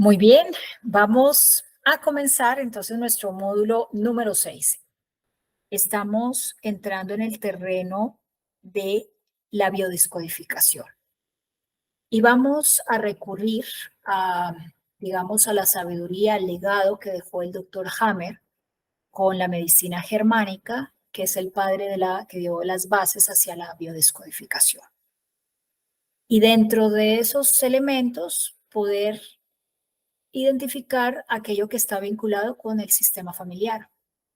Muy bien, vamos a comenzar entonces nuestro módulo número 6. Estamos entrando en el terreno de la biodescodificación y vamos a recurrir a, digamos, a la sabiduría, al legado que dejó el doctor Hammer con la medicina germánica, que es el padre que dio las bases hacia la biodescodificación. Y dentro de esos elementos, poder identificar aquello que está vinculado con el sistema familiar,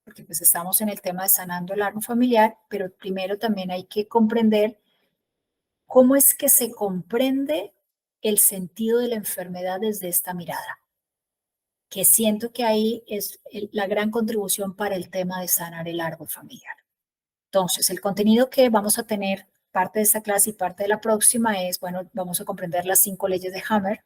porque pues estamos en el tema de sanando el árbol familiar, pero primero también hay que comprender cómo es que se comprende el sentido de la enfermedad desde esta mirada, que siento que ahí es la gran contribución para el tema de sanar el árbol familiar. Entonces, el contenido que vamos a tener, parte de esta clase y parte de la próxima es, bueno, vamos a comprender las 5 leyes de Hammer,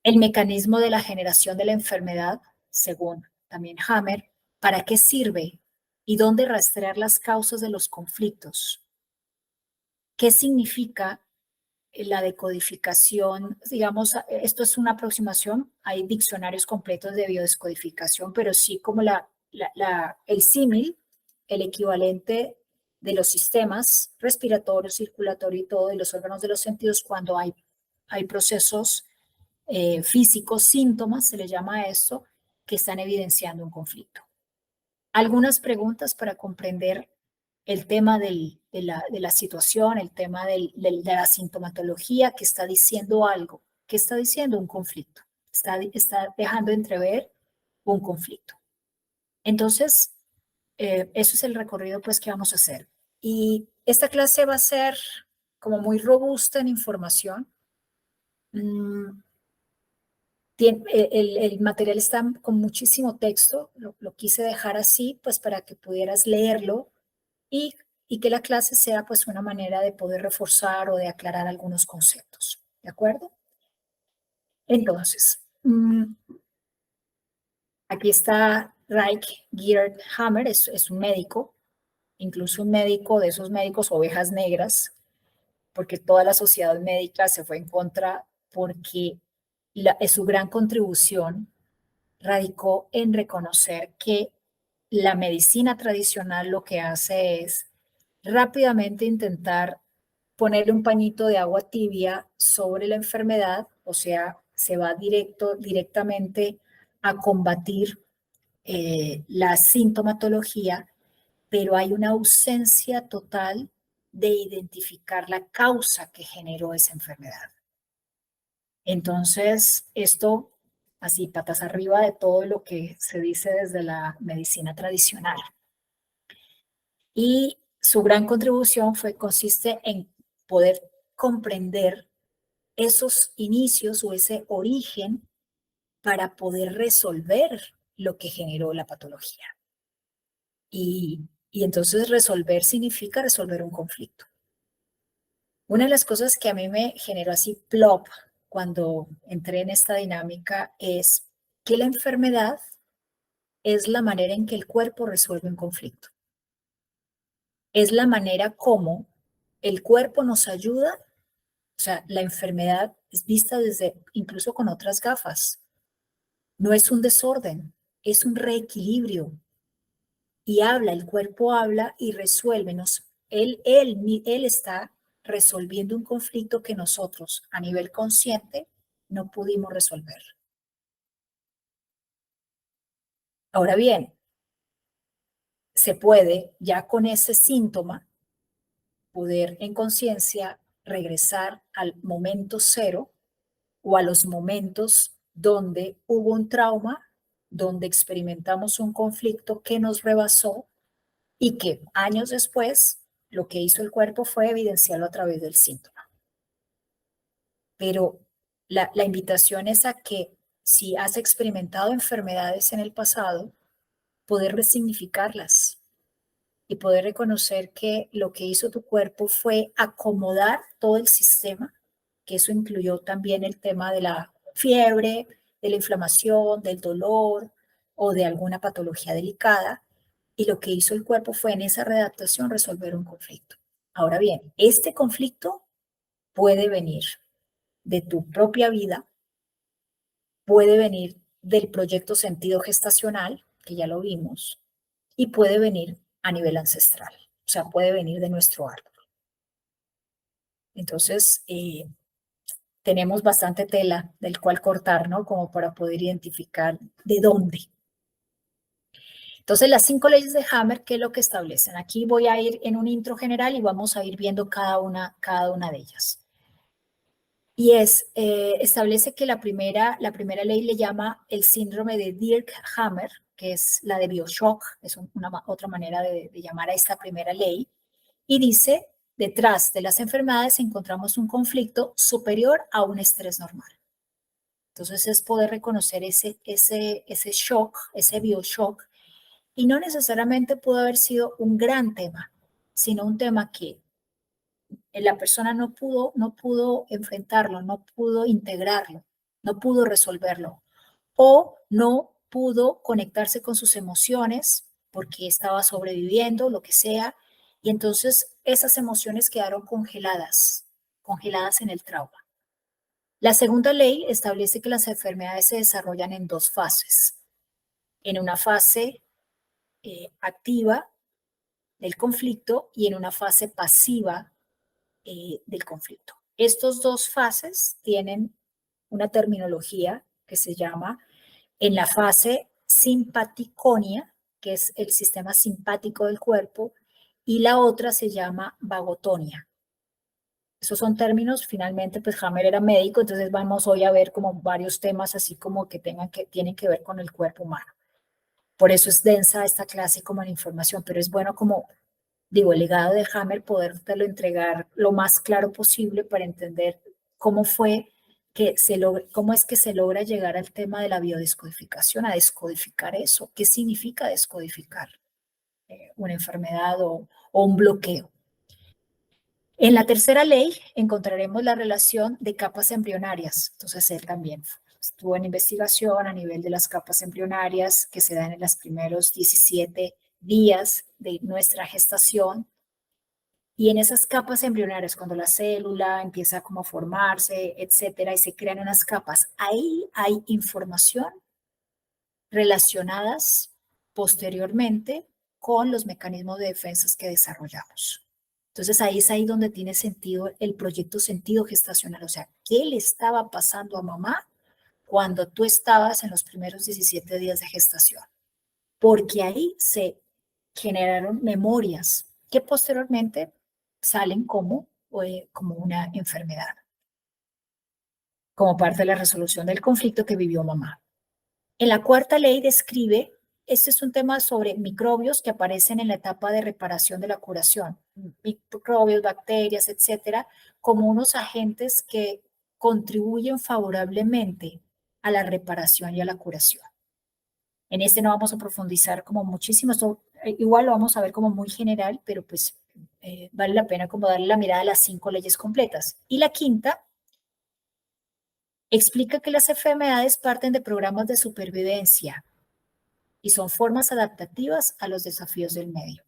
el mecanismo de la generación de la enfermedad, según también Hammer, ¿para qué sirve y dónde rastrear las causas de los conflictos? ¿Qué significa la decodificación? Digamos, esto es una aproximación, hay diccionarios completos de biodescodificación, pero sí como el símil, el equivalente de los sistemas respiratorio, circulatorio y todo, de los órganos de los sentidos cuando hay procesos físicos, síntomas, se le llama a esto, que están evidenciando un conflicto. Algunas preguntas para comprender el tema de la situación, el tema de la sintomatología que está diciendo algo, que está diciendo un conflicto, está dejando entrever un conflicto. Entonces, eso es el recorrido pues que vamos a hacer. Y esta clase va a ser como muy robusta en información. El material está con muchísimo texto, lo quise dejar así, pues para que pudieras leerlo y que la clase sea pues una manera de poder reforzar o de aclarar algunos conceptos, ¿de acuerdo? Entonces, aquí está Reich Geert Hammer, es un médico, incluso un médico de esos médicos ovejas negras, porque toda la sociedad médica se fue en contra porque su gran contribución radicó en reconocer que la medicina tradicional lo que hace es rápidamente intentar ponerle un pañito de agua tibia sobre la enfermedad, o sea, se va directamente a combatir la sintomatología, pero hay una ausencia total de identificar la causa que generó esa enfermedad. Entonces, esto así patas arriba de todo lo que se dice desde la medicina tradicional. Y su gran contribución consiste en poder comprender esos inicios o ese origen para poder resolver lo que generó la patología. Y entonces resolver significa resolver un conflicto. Una de las cosas que a mí me generó así plop cuando entré en esta dinámica es que la enfermedad es la manera en que el cuerpo resuelve un conflicto. Es la manera como el cuerpo nos ayuda, o sea, la enfermedad es vista desde, incluso con otras gafas. No es un desorden, es un reequilibrio. Y el cuerpo habla y resuelve. Él está resolviendo un conflicto que nosotros a nivel consciente no pudimos resolver. Ahora bien, se puede ya con ese síntoma poder en conciencia regresar al momento cero o a los momentos donde hubo un trauma, donde experimentamos un conflicto que nos rebasó y que años después lo que hizo el cuerpo fue evidenciarlo a través del síntoma. Pero la invitación es a que si has experimentado enfermedades en el pasado, poder resignificarlas y poder reconocer que lo que hizo tu cuerpo fue acomodar todo el sistema, que eso incluyó también el tema de la fiebre, de la inflamación, del dolor o de alguna patología delicada, y lo que hizo el cuerpo fue en esa readaptación resolver un conflicto. Ahora bien, este conflicto puede venir de tu propia vida, puede venir del proyecto sentido gestacional, que ya lo vimos, y puede venir a nivel ancestral, o sea, puede venir de nuestro árbol. Entonces, tenemos bastante tela del cual cortar, ¿no? Como para poder identificar de dónde. Entonces, las 5 leyes de Hammer, ¿qué es lo que establecen? Aquí voy a ir en un intro general y vamos a ir viendo cada una de ellas. Y establece que la primera ley le llama el síndrome de Dirk-Hammer, que es la de Bioshock, es otra manera de llamar a esta primera ley, y dice, detrás de las enfermedades encontramos un conflicto superior a un estrés normal. Entonces es poder reconocer ese shock, ese bioshock, y no necesariamente pudo haber sido un gran tema, sino un tema que la persona no pudo enfrentarlo, no pudo integrarlo, no pudo resolverlo, o no pudo conectarse con sus emociones porque estaba sobreviviendo, lo que sea, y entonces esas emociones quedaron congeladas en el trauma. La segunda ley establece que las enfermedades se desarrollan en 2 fases. En una fase activa del conflicto y en una fase pasiva del conflicto. Estos 2 fases tienen una terminología que se llama en la fase simpaticonia, que es el sistema simpático del cuerpo, y la otra se llama vagotonia. Esos son términos, finalmente, pues Hammer era médico, entonces vamos hoy a ver como varios temas así como que tienen que ver con el cuerpo humano. Por eso es densa esta clase como la información, pero es bueno como, digo, el legado de Hammer, podértelo entregar lo más claro posible para entender cómo fue que cómo es que se logra llegar al tema de la biodescodificación, a descodificar eso. ¿Qué significa descodificar una enfermedad o un bloqueo? En la tercera ley encontraremos la relación de capas embrionarias. Entonces, él también estuvo en investigación a nivel de las capas embrionarias que se dan en los primeros 17 días de nuestra gestación. Y en esas capas embrionarias, cuando la célula empieza como a formarse, etcétera, y se crean unas capas, ahí hay información relacionadas posteriormente con los mecanismos de defensas que desarrollamos. Entonces ahí es ahí donde tiene sentido el proyecto sentido gestacional, o sea, ¿qué le estaba pasando a mamá cuando tú estabas en los primeros 17 días de gestación? Porque ahí se generaron memorias que posteriormente salen como una enfermedad, como parte de la resolución del conflicto que vivió mamá. En la cuarta ley describe, este es un tema sobre microbios que aparecen en la etapa de reparación de la curación, microbios, bacterias, etcétera, como unos agentes que contribuyen favorablemente a la reparación y a la curación. En este no vamos a profundizar como muchísimo, esto, igual lo vamos a ver como muy general, pero pues vale la pena como darle la mirada a las 5 leyes completas. Y la quinta explica que las enfermedades parten de programas de supervivencia y son formas adaptativas a los desafíos del medio.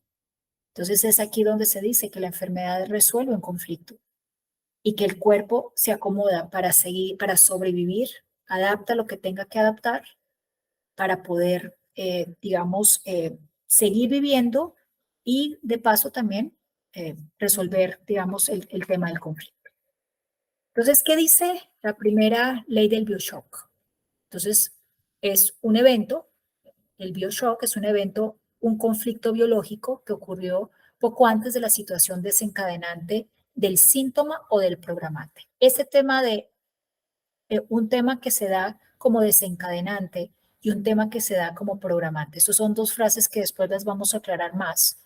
Entonces es aquí donde se dice que la enfermedad resuelve un conflicto y que el cuerpo se acomoda para seguir, para sobrevivir, adapta lo que tenga que adaptar para poder, digamos, seguir viviendo y de paso también resolver, digamos, el tema del conflicto. Entonces, ¿qué dice la primera ley del Bioshock? Entonces, es un evento, el Bioshock es un evento, un conflicto biológico que ocurrió poco antes de la situación desencadenante del síntoma o del programante. Este tema de un tema que se da como desencadenante y un tema que se da como programante. Esas son 2 frases que después las vamos a aclarar más.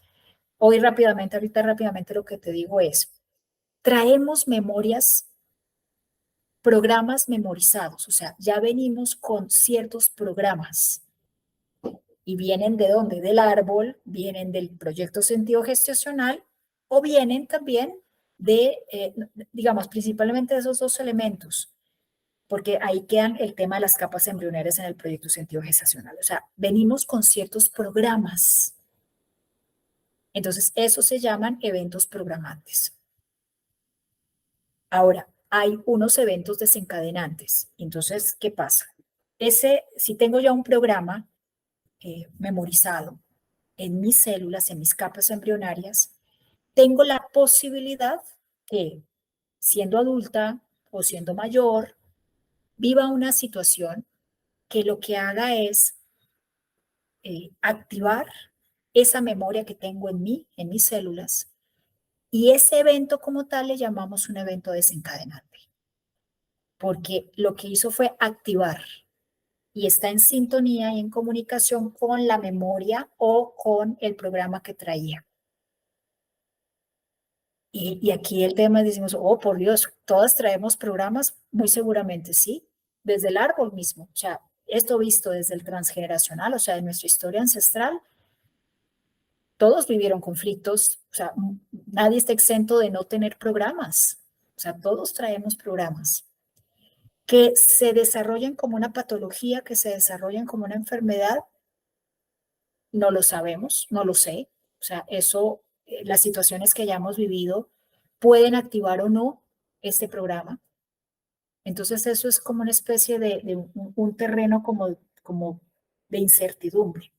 Hoy rápidamente, ahorita rápidamente lo que te digo es, traemos memorias, programas memorizados, o sea, ya venimos con ciertos programas y vienen de dónde, del árbol, vienen del proyecto sentido gestacional o vienen también de, digamos, principalmente de esos 2 elementos, porque ahí quedan el tema de las capas embrionarias en el proyecto sentido gestacional. O sea, venimos con ciertos programas. Entonces, esos se llaman eventos programantes. Ahora, hay unos eventos desencadenantes. Entonces, ¿qué pasa? Si tengo ya un programa memorizado en mis células, en mis capas embrionarias, tengo la posibilidad que siendo adulta o siendo mayor, viva una situación que lo que haga es activar esa memoria que tengo en mí, en mis células, y ese evento como tal le llamamos un evento desencadenante, porque lo que hizo fue activar y está en sintonía y en comunicación con la memoria o con el programa que traía. Y aquí el tema decimos, oh, por Dios, todas traemos programas, muy seguramente sí, desde el árbol mismo. O sea, esto visto desde el transgeneracional, o sea, de nuestra historia ancestral, todos vivieron conflictos, o sea, nadie está exento de no tener programas. O sea, todos traemos programas que se desarrollen como una patología, que se desarrollen como una enfermedad, no lo sabemos, no lo sé. O sea, eso, las situaciones que hayamos vivido pueden activar o no este programa. Entonces eso es como una especie de un terreno como de incertidumbre.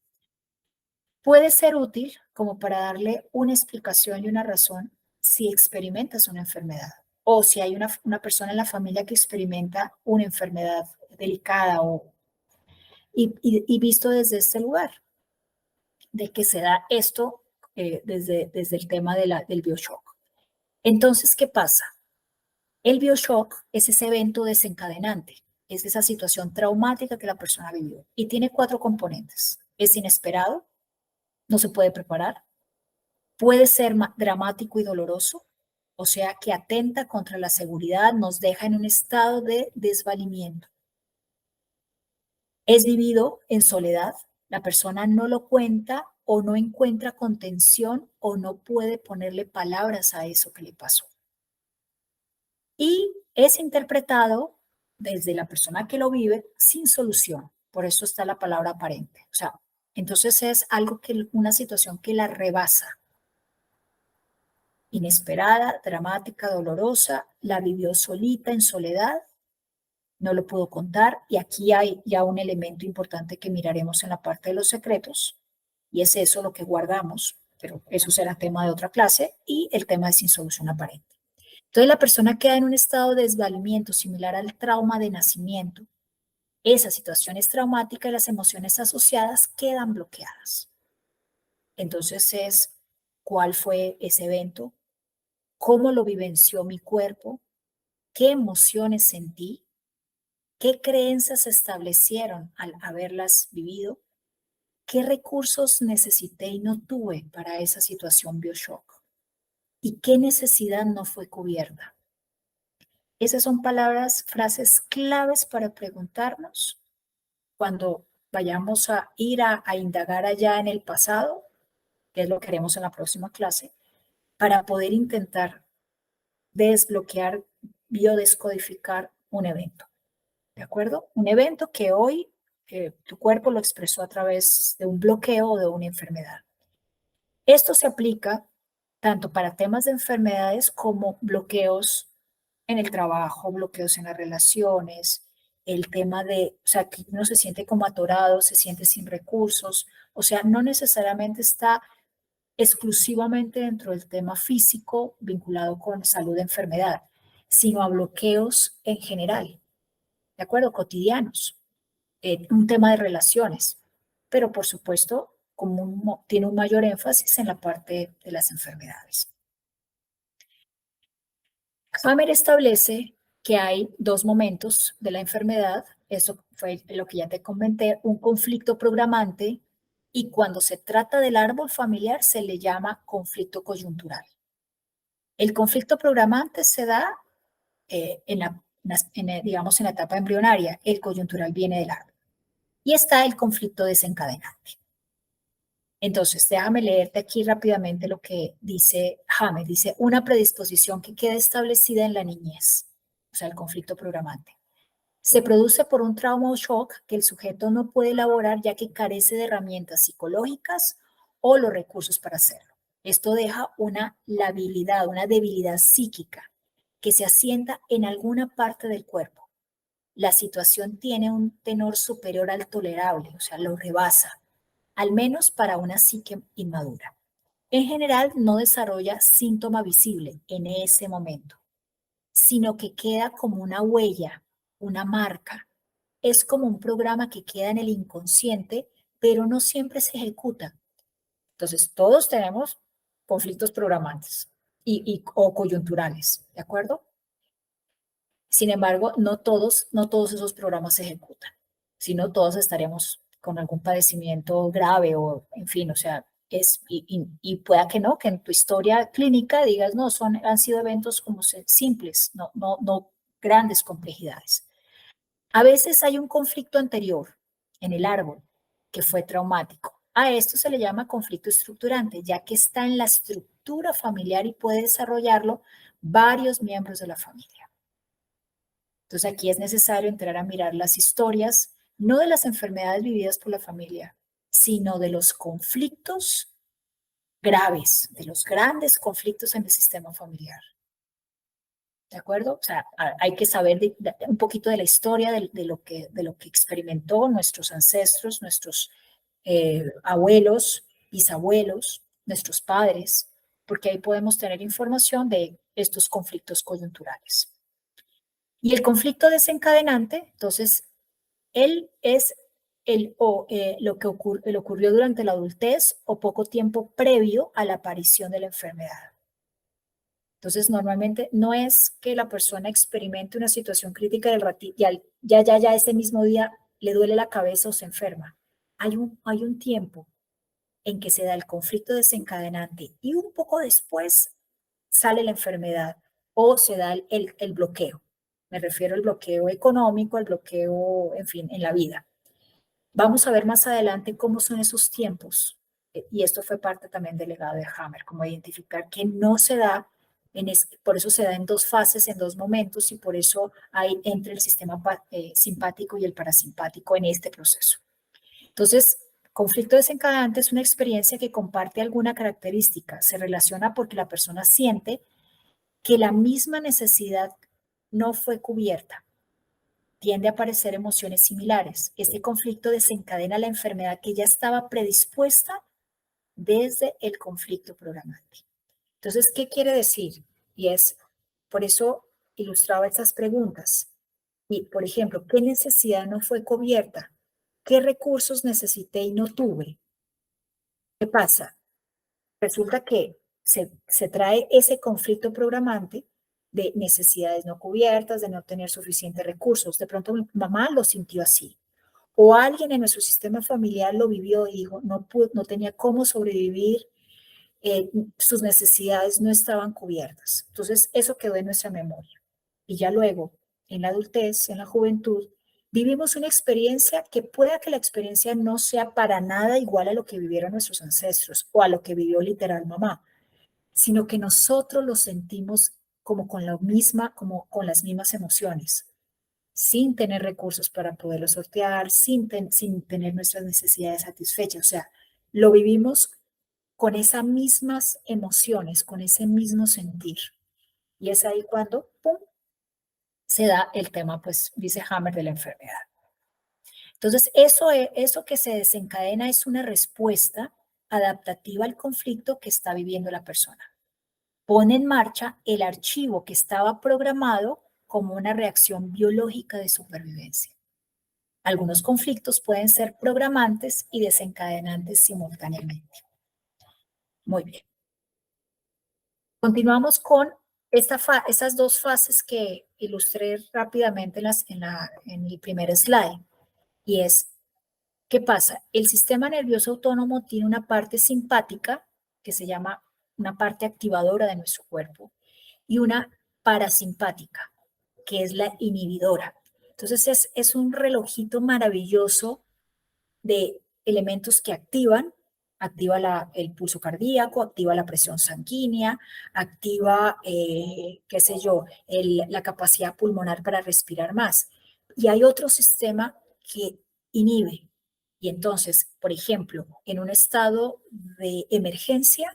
Puede ser útil como para darle una explicación y una razón si experimentas una enfermedad o si hay una persona en la familia que experimenta una enfermedad delicada y visto desde este lugar, de que se da esto desde el tema del bioshock. Entonces, ¿qué pasa? El bioshock es ese evento desencadenante, es esa situación traumática que la persona vivió y tiene 4 componentes. Es inesperado, no se puede preparar, puede ser dramático y doloroso, o sea que atenta contra la seguridad, nos deja en un estado de desvalimiento. Es vivido en soledad, la persona no lo cuenta o no encuentra contención o no puede ponerle palabras a eso que le pasó. Y es interpretado desde la persona que lo vive sin solución. Por eso está la palabra aparente. O sea, entonces es algo una situación que la rebasa. Inesperada, dramática, dolorosa, la vivió solita, en soledad, no lo pudo contar. Y aquí hay ya un elemento importante que miraremos en la parte de los secretos, y es eso lo que guardamos, pero eso será tema de otra clase, y el tema de sin solución aparente. Entonces la persona queda en un estado de desvalimiento similar al trauma de nacimiento. Esa situación es traumática y las emociones asociadas quedan bloqueadas. Entonces es, ¿cuál fue ese evento? ¿Cómo lo vivenció mi cuerpo? ¿Qué emociones sentí? ¿Qué creencias se establecieron al haberlas vivido? ¿Qué recursos necesité y no tuve para esa situación bioshock? ¿Y qué necesidad no fue cubierta? Esas son palabras, frases claves para preguntarnos cuando vayamos a ir a indagar allá en el pasado, que es lo que haremos en la próxima clase, para poder intentar desbloquear, biodescodificar un evento. ¿De acuerdo? Un evento que hoy tu cuerpo lo expresó a través de un bloqueo o de una enfermedad. Esto se aplica tanto para temas de enfermedades como bloqueos en el trabajo, bloqueos en las relaciones, el tema de, o sea, que uno se siente como atorado, se siente sin recursos, o sea, no necesariamente está exclusivamente dentro del tema físico vinculado con salud de enfermedad, sino a bloqueos en general, ¿de acuerdo? Cotidianos, un tema de relaciones, pero por supuesto tiene un mayor énfasis en la parte de las enfermedades. Hammer establece que hay 2 momentos de la enfermedad, eso fue lo que ya te comenté, un conflicto programante, y cuando se trata del árbol familiar se le llama conflicto coyuntural. El conflicto programante se da digamos, en la etapa embrionaria, el coyuntural viene del árbol. Y está el conflicto desencadenante. Entonces, déjame leerte aquí rápidamente lo que dice Hammer. Dice, una predisposición que queda establecida en la niñez, o sea, el conflicto programante. Se produce por un trauma o shock que el sujeto no puede elaborar ya que carece de herramientas psicológicas o los recursos para hacerlo. Esto deja una labilidad, una debilidad psíquica que se asienta en alguna parte del cuerpo la situación tiene un tenor superior al tolerable, o sea, lo rebasa, al menos para una psique inmadura. En general, no desarrolla síntoma visible en ese momento, sino que queda como una huella, una marca. Es como un programa que queda en el inconsciente, pero no siempre se ejecuta. Entonces, todos tenemos conflictos programantes o coyunturales, ¿de acuerdo? Sin embargo, no todos esos programas se ejecutan, sino todos estaríamos con algún padecimiento grave o, en fin, o sea, y pueda que no, que en tu historia clínica digas, no, han sido eventos como simples, no grandes complejidades. A veces hay un conflicto anterior en el árbol que fue traumático. A esto se le llama conflicto estructurante, ya que está en la estructura familiar y puede desarrollarlo varios miembros de la familia. Entonces aquí es necesario entrar a mirar las historias, no de las enfermedades vividas por la familia, sino de los conflictos graves, de los grandes conflictos en el sistema familiar. ¿De acuerdo? O sea, hay que saber un poquito de la historia de lo que experimentó nuestros ancestros, nuestros abuelos, bisabuelos, nuestros padres, porque ahí podemos tener información de estos conflictos coyunturales. Y el conflicto desencadenante, entonces, él es lo que ocurrió durante la adultez o poco tiempo previo a la aparición de la enfermedad. Entonces, normalmente no es que la persona experimente una situación crítica del ratito, ya ese mismo día le duele la cabeza o se enferma. Hay un tiempo en que se da el conflicto desencadenante y un poco después sale la enfermedad o se da el bloqueo. Me refiero al bloqueo económico, al bloqueo, en fin, en la vida. Vamos a ver más adelante cómo son esos tiempos. Y esto fue parte también del legado de Hammer, como identificar que no se da, por eso se da en dos fases, en dos momentos, y por eso hay entre el sistema simpático y el parasimpático en este proceso. Entonces, conflicto desencadenante es una experiencia que comparte alguna característica, se relaciona porque la persona siente que la misma necesidad no fue cubierta. Tiende a aparecer emociones similares. Este conflicto desencadena la enfermedad que ya estaba predispuesta desde el conflicto programante. Entonces, ¿qué quiere decir? Y es, por eso ilustraba estas preguntas. Y, por ejemplo, ¿qué necesidad no fue cubierta? ¿Qué recursos necesité y no tuve? ¿Qué pasa? Resulta que se trae ese conflicto programante de necesidades no cubiertas, de no tener suficientes recursos. De pronto mi mamá lo sintió así. O alguien en nuestro sistema familiar lo vivió y dijo, no tenía cómo sobrevivir, sus necesidades no estaban cubiertas. Entonces, eso quedó en nuestra memoria. Y ya luego, en la adultez, en la juventud, vivimos una experiencia que pueda que la experiencia no sea para nada igual a lo que vivieron nuestros ancestros o a lo que vivió literal mamá, sino que nosotros lo sentimos como como con las mismas emociones, sin tener recursos para poderlo sortear, sin tener nuestras necesidades satisfechas. O sea, lo vivimos con esas mismas emociones, con ese mismo sentir. Y es ahí cuando, ¡pum!, se da el tema, pues, dice Hammer, de la enfermedad. Entonces, eso que se desencadena es una respuesta adaptativa al conflicto que está viviendo la persona. Pone en marcha el archivo que estaba programado como una reacción biológica de supervivencia. Algunos conflictos pueden ser programantes y desencadenantes simultáneamente. Muy bien. Continuamos con estas dos fases que ilustré rápidamente en el primer slide. Y es, ¿qué pasa? El sistema nervioso autónomo tiene una parte simpática, que se llama una parte activadora de nuestro cuerpo, y una parasimpática, que es la inhibidora. Entonces es un relojito maravilloso de elementos que activa el pulso cardíaco, activa la presión sanguínea, activa, qué sé yo, la capacidad pulmonar para respirar más. Y hay otro sistema que inhibe. Y entonces, por ejemplo, en un estado de emergencia,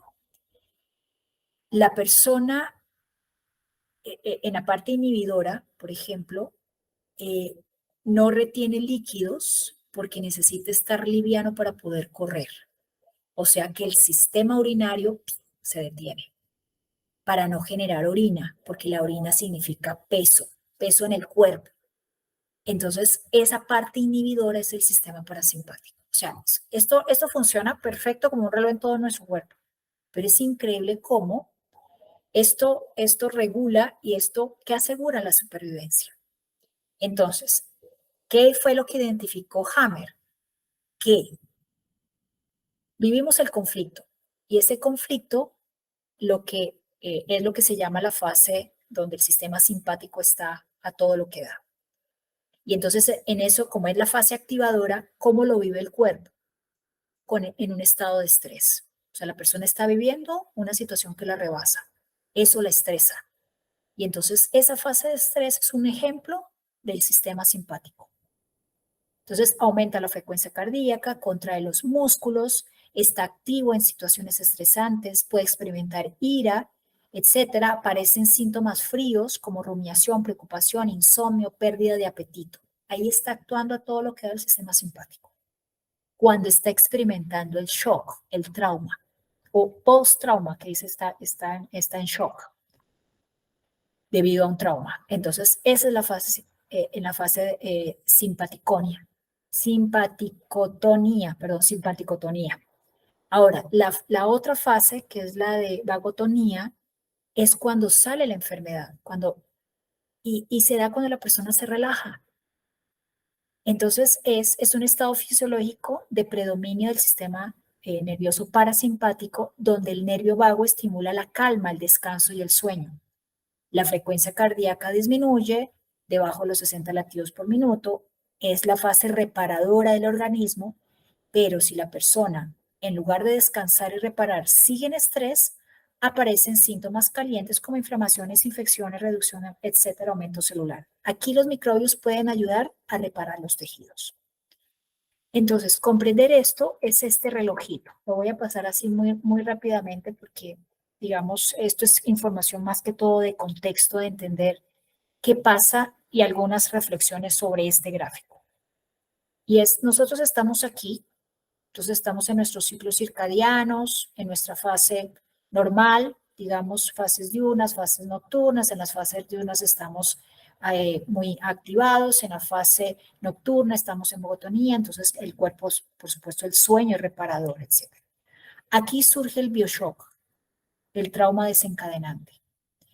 la persona en la parte inhibidora, por ejemplo, no retiene líquidos porque necesita estar liviano para poder correr. O sea que el sistema urinario se detiene para no generar orina, porque la orina significa peso, peso en el cuerpo. Entonces, esa parte inhibidora es el sistema parasimpático. O sea, esto funciona perfecto como un reloj en todo nuestro cuerpo, pero es increíble cómo esto regula y esto que asegura la supervivencia. Entonces, ¿qué fue lo que identificó Hammer? Que vivimos el conflicto y ese conflicto es lo que se llama la fase donde el sistema simpático está a todo lo que da. Y entonces en eso, como es la fase activadora, ¿cómo lo vive el cuerpo? En un estado de estrés. O sea, la persona está viviendo una situación que la rebasa. Eso la estresa. Y entonces esa fase de estrés es un ejemplo del sistema simpático. Entonces aumenta la frecuencia cardíaca, contrae los músculos, está activo en situaciones estresantes, puede experimentar ira, etcétera. Aparecen síntomas fríos como rumiación, preocupación, insomnio, pérdida de apetito. Ahí está actuando a todo lo que da el sistema simpático. Cuando está experimentando el shock, el trauma, o post-trauma, que dice está en shock debido a un trauma. Entonces, esa es la fase, en la fase simpaticotonía. Ahora, la otra fase, que es la de vagotonía, es cuando sale la enfermedad, y se da cuando la persona se relaja. Entonces, es un estado fisiológico de predominio del sistema nervioso parasimpático, donde el nervio vago estimula la calma, el descanso y el sueño. La frecuencia cardíaca disminuye debajo de los 60 latidos por minuto, es la fase reparadora del organismo, pero si la persona, en lugar de descansar y reparar, sigue en estrés, aparecen síntomas calientes como inflamaciones, infecciones, reducción, etcétera, aumento celular. Aquí los microbios pueden ayudar a reparar los tejidos. Entonces, comprender esto es este relojito. Lo voy a pasar así muy rápidamente porque, digamos, esto es información más que todo de contexto, de entender qué pasa y algunas reflexiones sobre este gráfico. Y nosotros estamos aquí, entonces estamos en nuestros ciclos circadianos, en nuestra fase normal, digamos, fases diurnas, fases nocturnas. En las fases diurnas estamos muy activados, en la fase nocturna estamos en monotonía, entonces el cuerpo, por supuesto, el sueño es reparador, etc. Aquí surge el bioshock, el trauma desencadenante.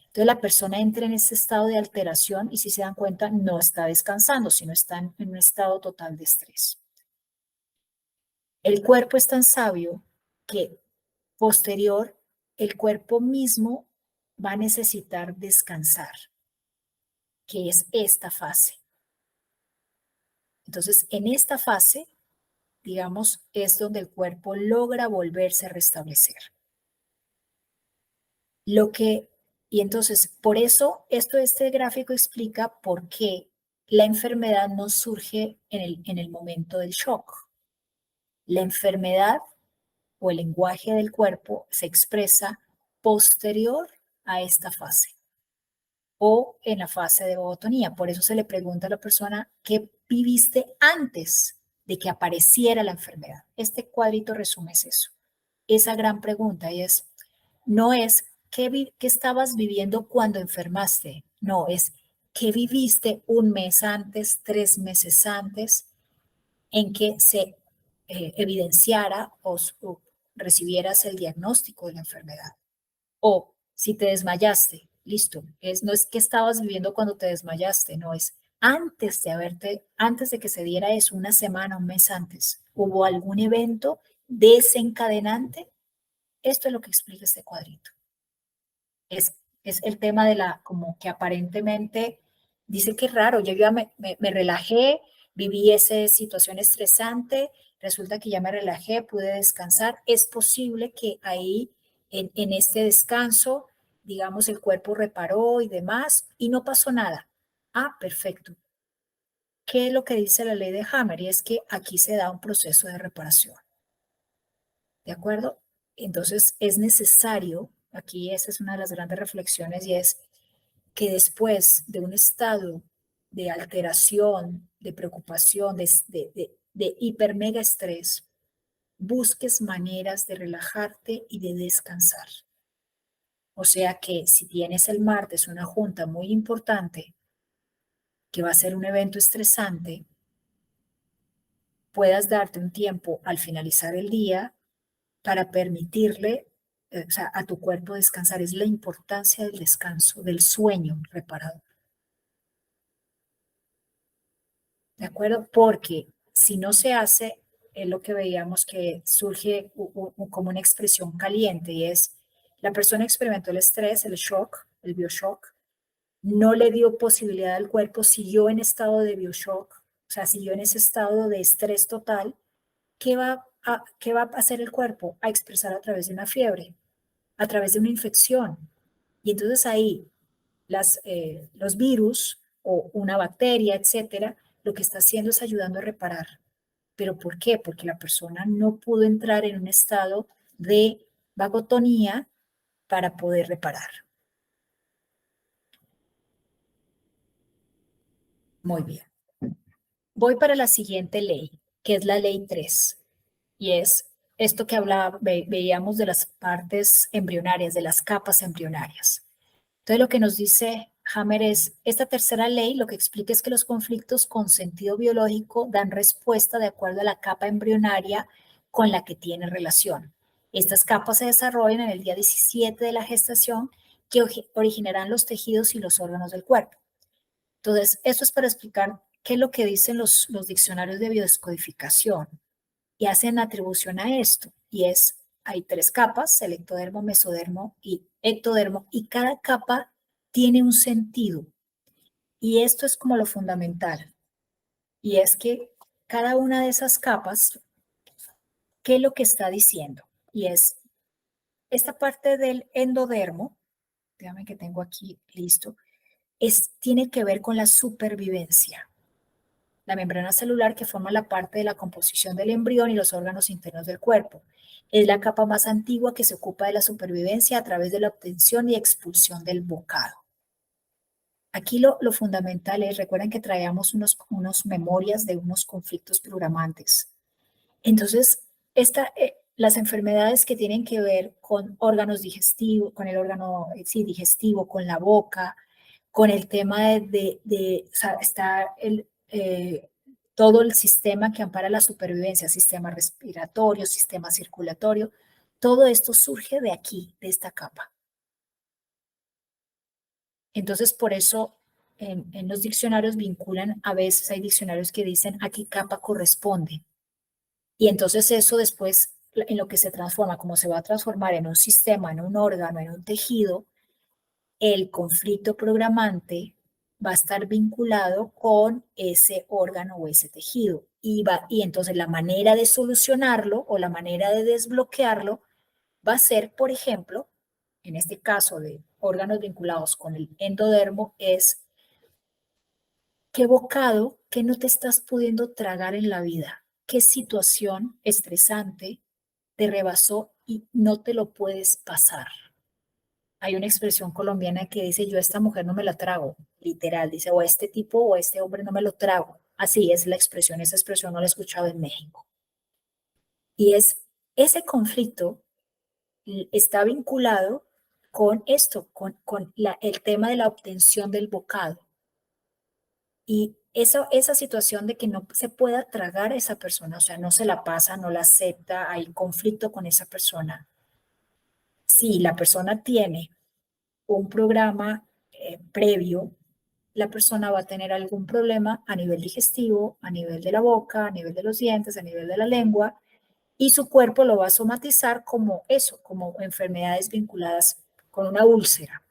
Entonces la persona entra en ese estado de alteración y si se dan cuenta no está descansando, sino está en un estado total de estrés. El cuerpo es tan sabio que posterior el cuerpo mismo va a necesitar descansar, que es esta fase. Entonces, en esta fase, digamos, es donde el cuerpo logra volverse a restablecer. Y entonces, por eso, este gráfico explica por qué la enfermedad no surge en el momento del shock. La enfermedad o el lenguaje del cuerpo se expresa posterior a esta fase o en la fase de botonía. Por eso se le pregunta a la persona qué viviste antes de que apareciera la enfermedad. Este cuadrito resume eso. Esa gran pregunta y no es qué estabas viviendo cuando enfermaste, no, es qué viviste un mes antes, 3 meses antes, en que se evidenciara o recibieras el diagnóstico de la enfermedad. O si te desmayaste, listo, no es que estabas viviendo cuando te desmayaste, no es antes de que se diera eso, una semana, un mes antes, hubo algún evento desencadenante. Esto es lo que explica este cuadrito. Es el tema como que aparentemente dice que es raro, yo ya me relajé, viví esa situación estresante, resulta que ya me relajé, pude descansar. Es posible que ahí, en este descanso, digamos, el cuerpo reparó y demás, y no pasó nada. Ah, perfecto. ¿Qué es lo que dice la ley de Hammer? Y es que aquí se da un proceso de reparación. ¿De acuerdo? Entonces es necesario, aquí esa es una de las grandes reflexiones, y es que después de un estado de alteración, de preocupación, de hiper mega estrés, busques maneras de relajarte y de descansar. O sea que si tienes el martes una junta muy importante, que va a ser un evento estresante, puedas darte un tiempo al finalizar el día para permitirle, o sea, a tu cuerpo descansar. Es la importancia del descanso, del sueño reparador. ¿De acuerdo? Porque si no se hace, es lo que veíamos que surge como una expresión caliente y es la persona experimentó el estrés, el shock, el bioshock, no le dio posibilidad al cuerpo, siguió en estado de bioshock, o sea, siguió en ese estado de estrés total. ¿Qué va a hacer el cuerpo? A expresar a través de una fiebre, a través de una infección. Y entonces ahí los virus o una bacteria, etcétera, lo que está haciendo es ayudando a reparar. ¿Pero por qué? Porque la persona no pudo entrar en un estado de vagotonía para poder reparar. Muy bien. Voy para la siguiente ley, que es la ley 3, y es esto que veíamos de las partes embrionarias, de las capas embrionarias. Entonces, lo que nos dice Hammer es, esta tercera ley lo que explica es que los conflictos con sentido biológico dan respuesta de acuerdo a la capa embrionaria con la que tiene relación. Estas capas se desarrollan en el día 17 de la gestación que originarán los tejidos y los órganos del cuerpo. Entonces, esto es para explicar qué es lo que dicen los diccionarios de biodescodificación y hacen atribución a esto. Y es, hay tres capas, el ectodermo, mesodermo y ectodermo, y cada capa tiene un sentido. Y esto es como lo fundamental. Y es que cada una de esas capas, ¿qué es lo que está diciendo? Y es esta parte del endodermo, dígame que tengo aquí listo, tiene que ver con la supervivencia. La membrana celular que forma la parte de la composición del embrión y los órganos internos del cuerpo. Es la capa más antigua que se ocupa de la supervivencia a través de la obtención y expulsión del bocado. Aquí lo fundamental es, recuerden que traíamos unos memorias de unos conflictos programantes. Entonces, las enfermedades que tienen que ver con órganos digestivos, con el órgano digestivo, con la boca, con el tema o sea, está todo el sistema que ampara la supervivencia, sistema respiratorio, sistema circulatorio, todo esto surge de aquí, de esta capa. Entonces, por eso en los diccionarios vinculan, a veces hay diccionarios que dicen a qué capa corresponde. Y entonces eso después, en lo que se transforma, como se va a transformar en un sistema, en un órgano, en un tejido, el conflicto programante va a estar vinculado con ese órgano o ese tejido. Y entonces la manera de solucionarlo o la manera de desbloquearlo va a ser, por ejemplo, en este caso de órganos vinculados con el endodermo, es qué bocado que no te estás pudiendo tragar en la vida, qué situación estresante te rebasó y no te lo puedes pasar. Hay una expresión colombiana que dice, yo a esta mujer no me la trago, literal, dice, o a este tipo o a este hombre no me lo trago. Así es la expresión, esa expresión no la he escuchado en México. Y es ese conflicto está vinculado con esto, con el tema de la obtención del bocado. Y esa situación de que no se pueda tragar a esa persona, o sea, no se la pasa, no la acepta, hay conflicto con esa persona. Si la persona tiene un programa previo, la persona va a tener algún problema a nivel digestivo, a nivel de la boca, a nivel de los dientes, a nivel de la lengua, y su cuerpo lo va a somatizar como eso, como enfermedades vinculadas con una úlcera.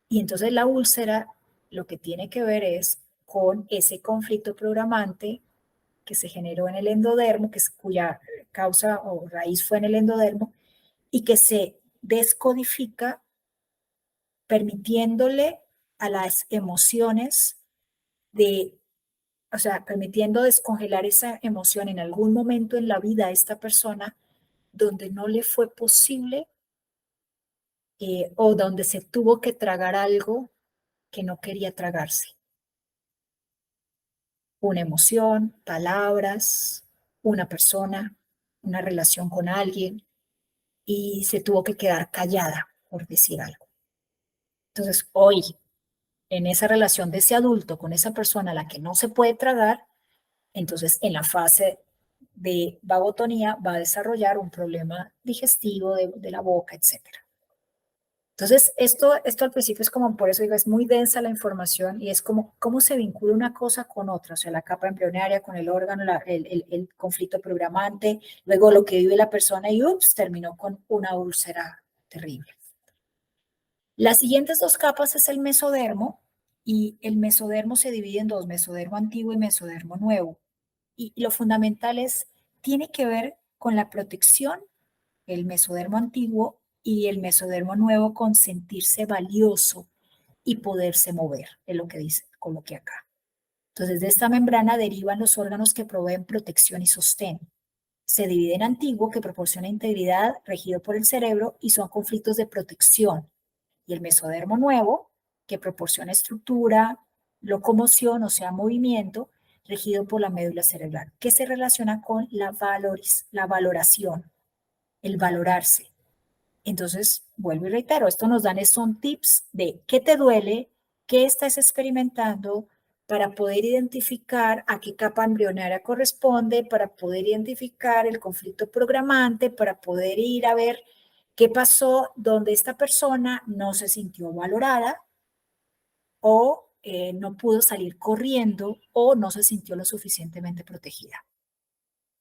Y entonces la úlcera lo que tiene que ver es con ese conflicto programante que se generó en el endodermo, cuya causa o raíz fue en el endodermo, y que se descodifica permitiéndole a las emociones o sea, permitiendo descongelar esa emoción en algún momento en la vida a esta persona donde no le fue posible o donde se tuvo que tragar algo que no quería tragarse. una emoción, palabras, una persona, una relación con alguien, y se tuvo que quedar callada por decir algo. Entonces, hoy, en esa relación de ese adulto con esa persona a la que no se puede tragar, entonces en la fase de vagotonía va a desarrollar un problema digestivo de la boca, etcétera. Entonces, esto al principio es como, por eso digo, es muy densa la información y es como cómo se vincula una cosa con otra, o sea, la capa embrionaria con el órgano, el conflicto programante, luego lo que vive la persona y ups, terminó con una úlcera terrible. Las siguientes dos capas es el mesodermo y el mesodermo se divide en dos, mesodermo antiguo y mesodermo nuevo. Y lo fundamental es, tiene que ver con la protección, el mesodermo antiguo y el mesodermo nuevo con sentirse valioso y poderse mover, es lo que dice, coloqué acá. Entonces, de esta membrana derivan los órganos que proveen protección y sostén. Se divide en antiguo, que proporciona integridad, regido por el cerebro, y son conflictos de protección. Y el mesodermo nuevo, que proporciona estructura, locomoción, o sea, movimiento, regido por la médula cerebral, que se relaciona con la valoración, el valorarse. Entonces, vuelvo y reitero, esto nos dan son tips de qué te duele, qué estás experimentando, para poder identificar a qué capa embrionaria corresponde, para poder identificar el conflicto programante, para poder ir a ver qué pasó donde esta persona no se sintió valorada o no pudo salir corriendo o no se sintió lo suficientemente protegida.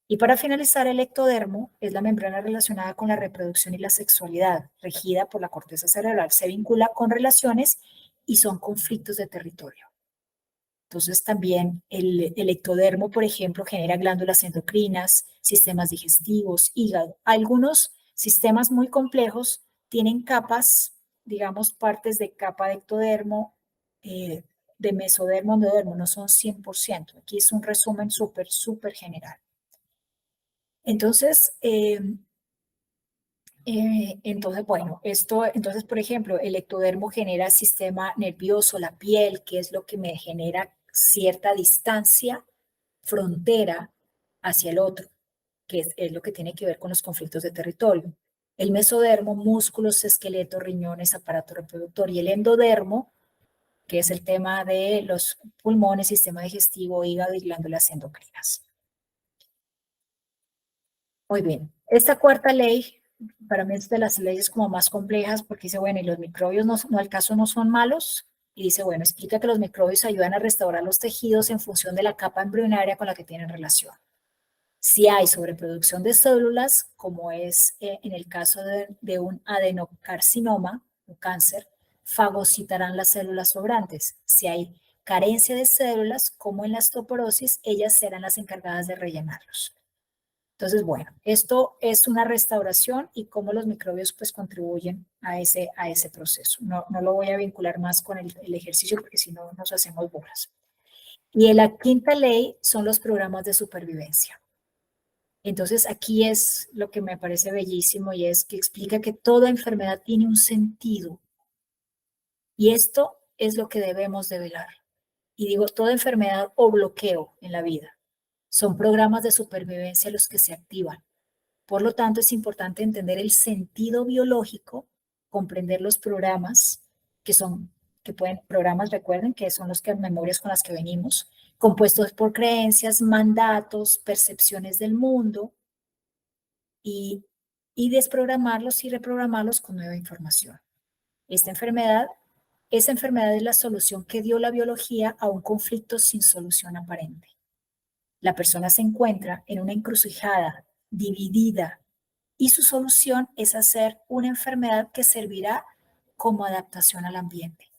Y para finalizar, el ectodermo es la membrana relacionada con la reproducción y la sexualidad, regida por la corteza cerebral. Se vincula con relaciones y son conflictos de territorio. Entonces también el ectodermo, por ejemplo, genera glándulas endocrinas, sistemas digestivos, hígado. Algunos sistemas muy complejos tienen capas, digamos, partes de capa de ectodermo, de mesodermo, endodermo, no son 100%. Aquí es un resumen súper general. Entonces, bueno, entonces, por ejemplo, el ectodermo genera sistema nervioso, la piel, que es lo que me genera cierta distancia, frontera hacia el otro, que es lo que tiene que ver con los conflictos de territorio. El mesodermo, músculos, esqueleto, riñones, aparato reproductor, y el endodermo, que es el tema de los pulmones, sistema digestivo, hígado y glándulas endocrinas. Muy bien. Esta cuarta ley, para mí es de las leyes como más complejas porque dice, bueno, y los microbios no al caso no son malos. Y dice, bueno, explica que los microbios ayudan a restaurar los tejidos en función de la capa embrionaria con la que tienen relación. Si hay sobreproducción de células, como es en el caso de un adenocarcinoma, un cáncer, fagocitarán las células sobrantes. Si hay carencia de células, como en la osteoporosis, ellas serán las encargadas de rellenarlos. Entonces, bueno, esto es una restauración y cómo los microbios pues contribuyen a ese proceso. No lo voy a vincular más con el ejercicio porque si no nos hacemos bolas. Y en la quinta ley son los programas de supervivencia. Entonces, aquí es lo que me parece bellísimo y es que explica que toda enfermedad tiene un sentido. Y esto es lo que debemos de velar. Y digo, toda enfermedad o bloqueo en la vida son programas de supervivencia los que se activan. Por lo tanto, es importante entender el sentido biológico, comprender los programas programas, recuerden, que son las memorias con las que venimos, compuestos por creencias, mandatos, percepciones del mundo, y, desprogramarlos y reprogramarlos con nueva información. Esa enfermedad es la solución que dio la biología a un conflicto sin solución aparente. La persona se encuentra en una encrucijada, dividida, y su solución es hacer una enfermedad que servirá como adaptación al ambiente.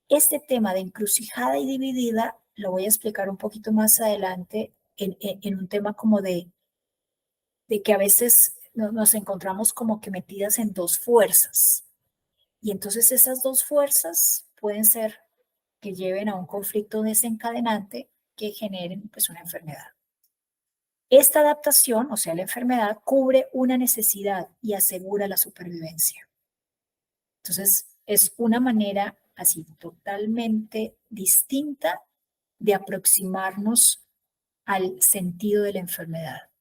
Este tema de encrucijada y dividida lo voy a explicar un poquito más adelante en un tema como de que a veces nos encontramos como que metidas en dos fuerzas. Y entonces esas dos fuerzas pueden ser que lleven a un conflicto desencadenante que generen pues una enfermedad. Esta adaptación, o sea, la enfermedad, cubre una necesidad y asegura la supervivencia. Entonces, es una manera así totalmente distinta de aproximarnos al sentido de la enfermedad.